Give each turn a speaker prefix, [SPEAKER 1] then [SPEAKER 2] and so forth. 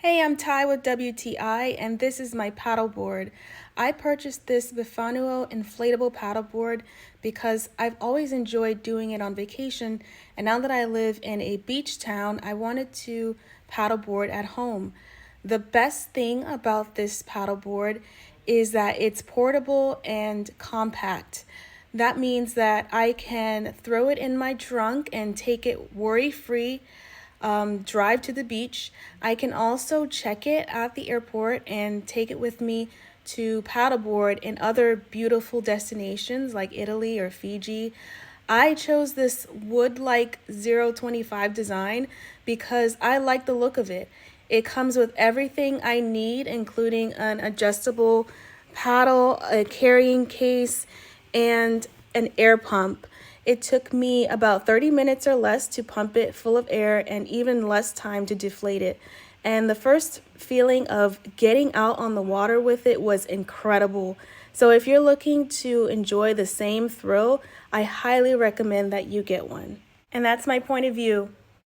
[SPEAKER 1] Hey, I'm Ty with WTI, and this is my paddleboard. I purchased this Bifanuo inflatable paddleboard because I've always enjoyed doing it on vacation, and now that I live in a beach town, I wanted to paddleboard at home. The best thing about this paddleboard is that it's portable and compact. That means that I can throw it in my trunk and take it worry-free, drive to the beach. I can also check it at the airport and take it with me to paddleboard in other beautiful destinations like Italy or Fiji. I chose this wood-like 025 design because I like the look of it. It comes with everything I need, including an adjustable paddle, a carrying case, and an air pump. It took me about 30 minutes or less to pump it full of air and even less time to deflate it. And the first feeling of getting out on the water with it was incredible. So if you're looking to enjoy the same thrill, I highly recommend that you get one. And that's my point of view.